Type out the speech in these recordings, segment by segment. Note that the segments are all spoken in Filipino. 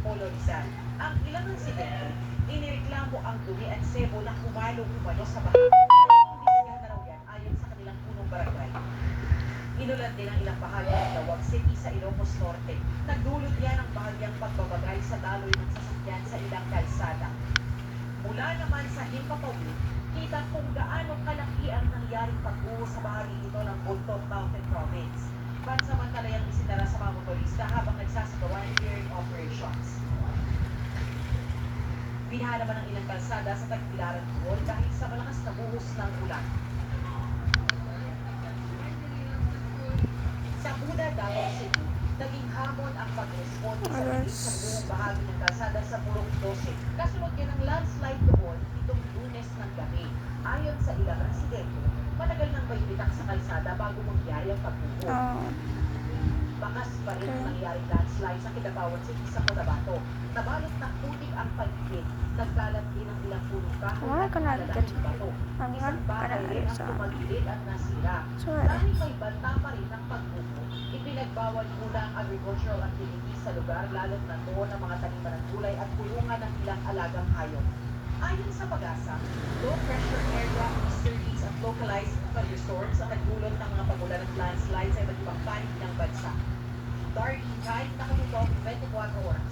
Antipolo Rizal. Ang ilang insidente, inireklamo ang dumi at sebo na humalo-humalo sa baha. Imbisigahan na raw yan ayon sa kanilang punong barangay. Inulat din ang ilang bahagi ng Lawag City sa Ilocos Norte. Nagdulot yan ang bahagyang pagbabagay sa daloy ng sasakyan sa ilang kalsada. Mula naman sa Himpapawid, kita kung gaano kalaki ang nangyaring pagbuho sa bahagi ito ng Bontoc Mountain Province. Pansamantala yung isinara sa mga motorista habang nagsasagawa ng clearing operations. Binaha naman ang ilang kalsada sa Tagbilaran Bohol dahil sa malakas na buhos ng ulan. Sa Buda, Davao City, naging hamon ang pag-responde sa bilis sa buong bahagi ng kalsada sa Purok 12. Kasunod yan ang landslide doon itong Lunes ng gabi. Ayon sa ilang residente, matagal nang may bitak sa kalsada bago mangyari ang pagbuho. Bakas pa rin ang nangyaring landslide sa Kidapawan City sa Cotabato. Nabalot na putik ang paligid. Nagkalat din ang ilang punong kahoy at malalaking bato. Isang bahay rin ang tumagilid at nasira. Dahil may banta pa rin ang pagbuho, ipinagbawal muna ang agricultural activities sa lugar lalo't na doon ang mga taniman ng gulay at kulungan ng ilang alagang hayop. Ayon sa Pag-asa, low pressure area, easterlies at localized thunderstorms ang nagdulot ng mga pagulan at landslide sa iba't ibang panig ng bansa. Darlene kahit nakatutok 24 oras.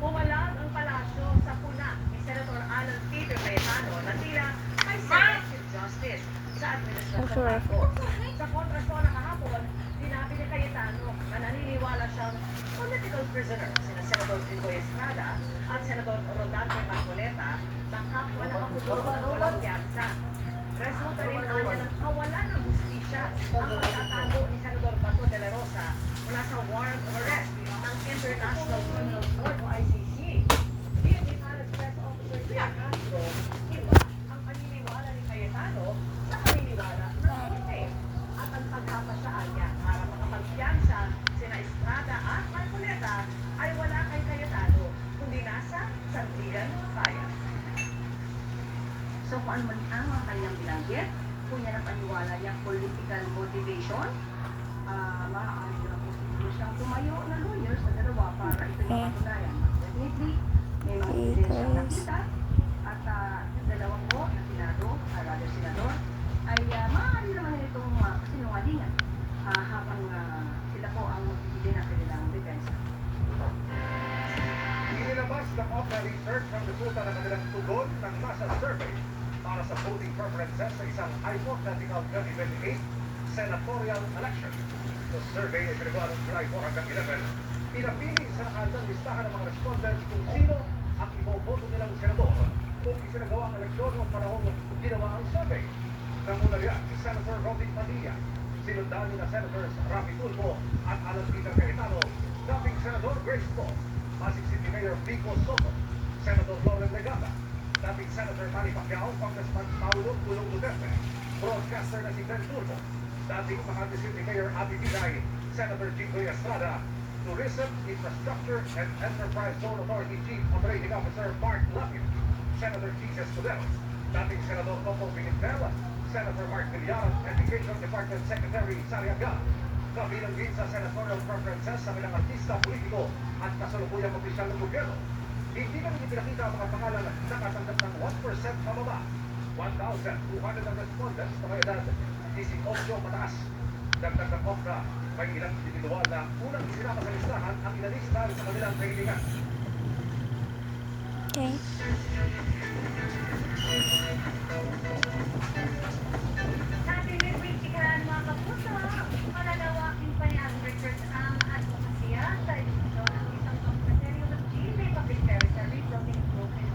Pumalag ang palasyo sa puna ni Senator Alan Peter Cayetano na tila may selective justice sa administrasyon Marcos. Sa kontrasyon ng kahapon, sinabi ni Cayetano na naniniwala siyang political prisoner sina Senador Jinggoy Estrada at Senador Rodante Marcoleta na kapwa na kaputuro ng walang piyansa. Resulta rin kanya ng kawalan ng justisya ang pagtatago ni Senador Bato de la Rosa mula sa warrant of arrest ng International Criminal Court o ICC. PNP Press Officer Tia Castro, iba ang paniniwala ni Cayetano sa paniniwala ng korte at ang pagkapasaan niya para makapagpiyansa sina Estrada at Marcoleta ay wala kay Cayetano kundi nasa sandigan bayan. So kung ano man ang mga kanyang binanggit, kung yan ang paniwala niya political motivation, maaari na po siguro siyang tumayo na lawyer sa dalawa para ito yung patunayan. Definitely, may mga evidence siyang nakita at yung dalawang po na senado, rather senador, ay maaari naman itong kasinungalingan habang sila po ang magbibigay ng kanilang depensa. Inilabas ng Opera Research ang resulta ng kanilang tugon ng masa survey para sa voting preferences sa isang hypothetical 2028 senatorial election. Sa survey ay pinagawa ng July 4 hanggang 11, pinapili sa nakahandang listahan ng mga respondents kung sino ang iboboto nilang senador kung isinagawa ang eleksyon o panahon ginawa ang survey. Nanguna riyan si Senator Robin Padilla, sinundan ni na Senators Rafi Tulfo at Alan Peter Cayetano, dating Senador Grace Poe, Pasig City Mayor Vico Soto, Senator Lauren Legata, dating Senator Manny Pacquiao, Congressman Paulo Pulong Duterte, broadcaster na si Ben Turbo, dating Makati City Mayor Abby Binay, Senator Jinggoy Estrada, Tourism, Infrastructure and Enterprise Zone Authority Chief Operating Officer Mark Lapid, Senator Jesus Escudero, dating Senador Coco Pimentel, Senator Mark Villar, Education Department Secretary Sariaga, kabilang din sa senatorial preferences sa bilang artista, politiko at kasalukuyang opisyal ng gobyerno. Hindi na rin pinakita ang mga pangalan na nakatanggap ng 1% pababa. 1,200 ang respondents na may edad 18 pataas. Dagdag ng OPRA, may ilang individual na unang isinama sa listahan ang inalista sa kanilang kahilingan. Okay. Sa ating midweek chikahan mga kapuso, malalawaking pa niya ang research ang advokasya sa edukasyon ng isang pagkaseryo ng GMA Public Territory Building Broken.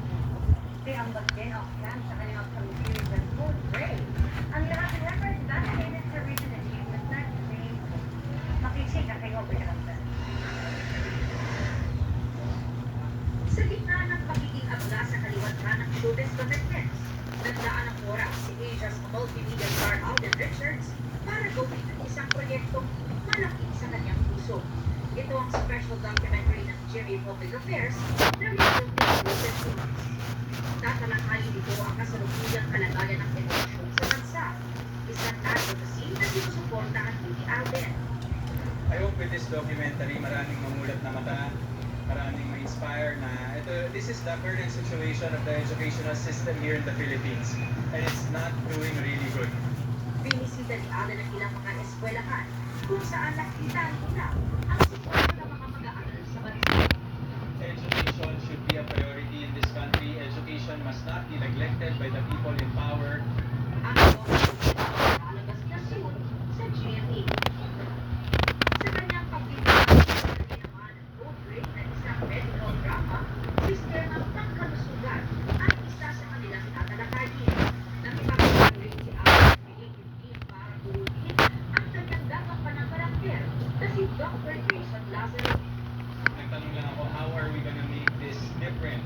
Iambag din ang plan sa kanyang pag-series ng Code Ray. Ang lahat ng records dedicated sa recent achievements na name. Makiksik na kayo pagkakamtan. Sa gitna ng pagiging abla sa kaliwatan ng showbiz commitments, nagdaan ang oras si Asia's multimedia star Alden Richards para gawin ang isang proyektong malaki sa kanyang puso. Ito ang special documentary ng GMA Public Affairs na Rebuilding Broken Homes. Tatalakayin dito ang kasalukuyang kalagayan ng edukasyon sa bansa, isang advocacy na sinusuportahan ni Alden. I hope with this documentary maraming mamulat na mata inspire na this is the current situation of the educational system here in the Philippines, and it's not doing really good. Binisita ni Alan ang ilang mga eskwelahan kung saan nakita nila ang sitwasyon ng mga mag-aaral sa bansa. Education should be a priority in this country. Education must not be neglected by the people in power. Ang lalabas na suot sa GMA. Sa kanyang pagkikita, naman ang code break na isang medical drama, sistema ng kalusugan ang isa sa kanilang tatalakayin. Nakipag-break si Alan creative team para buuin ang tagdagdagang pa ng karakter na si Dr. Grayson Lazaro. Nagtanong lang ako, how are we gonna make this different?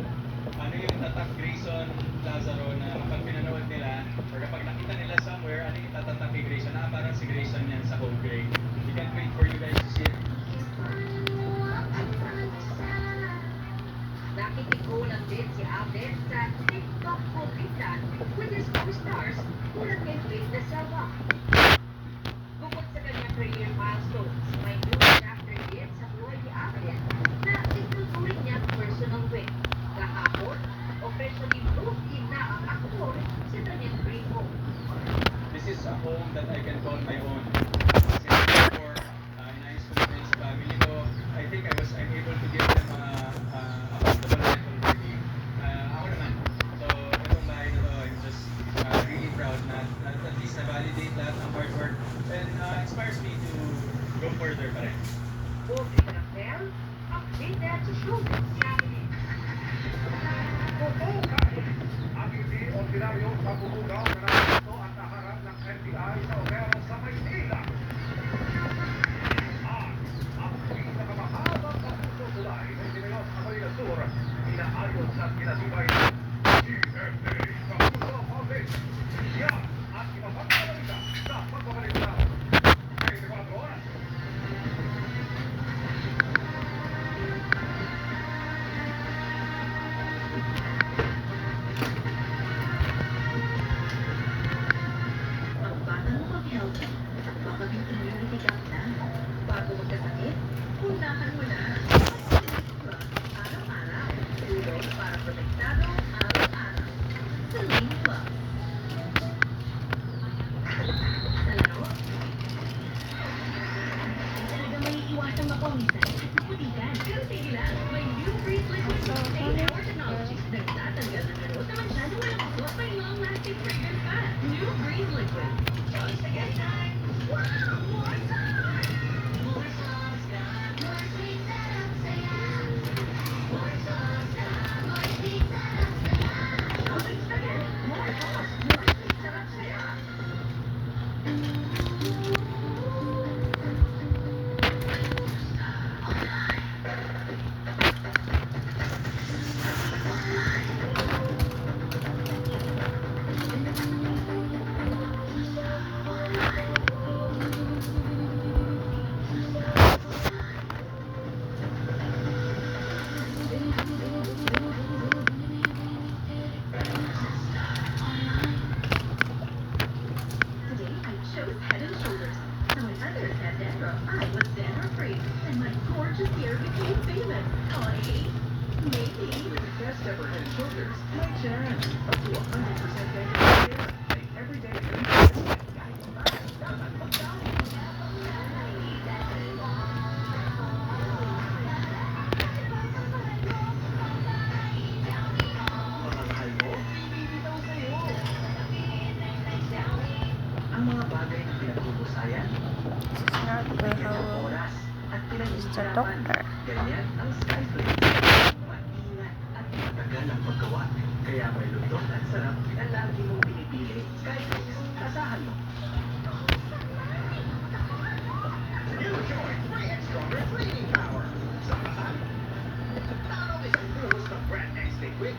Ano yung tatak Grayson Lazaro na kapag pinanood nila, or kapag nakita nila somewhere, ano yung tatatak kay Grayson? Parang si Grayson yan sa whole grade. We can't wait for you guys to see it. Nakikikulang din si Alden sa TikTok competition with his co-stars mula kay Fitness Selva. Bukod sa kanyang career milestones, may new chapter din sa buhay ni Alden na ituturing niyang personal win. Kahapon, officially moved in na ang aktor si Daniel Grimo. This is a home that I can call my own. Since before, inayos ko na sa family ko, I think I'm able to give them a comfortable life already. Ako naman. So, itong bahay na to, I'm just really proud na at least na-validate lahat ng hard work and inspires me to go further pa rin. Pobre karakter, updated sa showbiz reality. Totoo kahit ang hindi ordinaryong pagbubugaw na narito at naharap ng NBI sa Overo sa Maynila. At ang pinakamahabang pagsusulay ng Pinayon sa Manila Sur, inaayon sa pinatibay ng GMA Kapuso Office. Yan at iba pang kabalita sa pagbabalik na 24 oras. Ang bata mo mag-health at makaging immunity ka na. Bago magkasakit, unahan mo na. Araw-araw, tulong para protektado araw-araw. Sa Lane Plus. Sa laro, talaga may iwasang mapawisan at maputikan. Pero sige lang, may new Breeze Liquid Sustain Power Technologies na nagtatanggal ng laro sa masyado walang kusot may long-lasting fragrance pa. New Breeze Liquid. Just again time. Wow! More time! More sauce, more sweet sarap saya. More sauce, more sweet sarap saya. Just again, more sauce, more sweet sarap saya. Today I chose Head and Shoulders. So when others had dandruff, I was dandruff-free, and my gorgeous hair became famous. Honey, maybe. With the best ever Head & Shoulders, my chance. Up to 100% dandruff care. Make every day mga mahal mo, bibitaw sa'yo. Ang mga bagay na pinagpupusayan, Not bigyan ng the oras at Mr. pinag-iisalaman. Doctor. Ganyan ang Skyflake. Maingat at matagal ang paggawa. Kaya may lutong at sarap na lagi mong pinipili. Skyflake, asahan mo. New Joy 3X Stronger Cleaning Power. Samahan. Not only sa tools ng Brand X Liquid.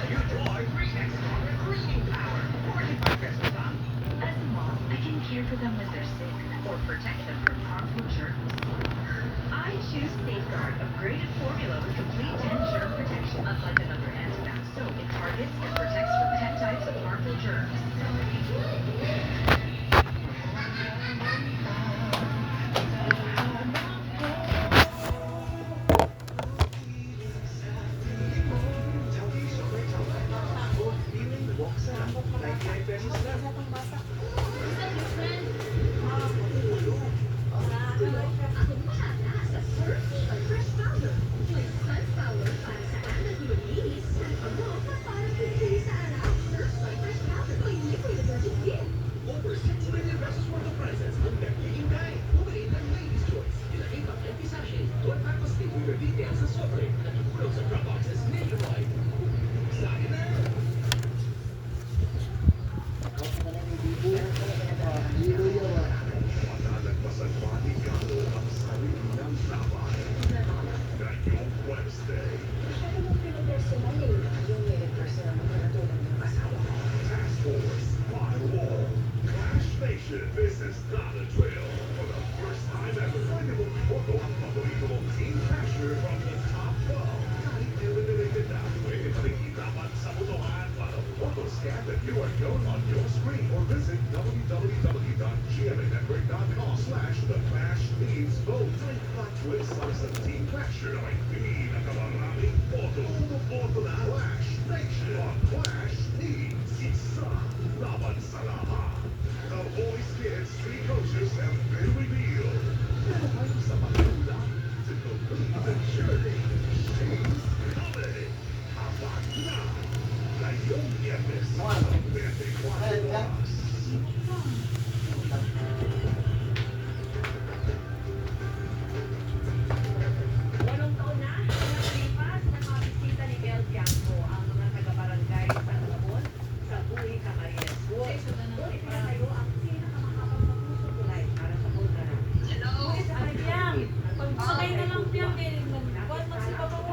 New Joy 3X Stronger Cleaning Power. 45 pesos lang. As a mom, I can care for them when they're sick or protect them from harmful germs. I choose Safeguard, upgraded formula with complete 10 germ protection. Unlike another antibac soap, it targets and protects from 10 types of harmful germs. action. This is not a drill. For the first time ever, find the most unbelievable team pressure from the top 12. Kahit eliminated na, pwede pa rin itapat sa botohan para photoscan that you are shown on your screen or visit www.gmanetwork.com/The Clash Leads Vote. May plot twist para sa team pressure ay pinakamaraming boto. Boto na Clash Nation. Ang Clash Needs isa laban sa lahat. The Voice Kids 3 coaches have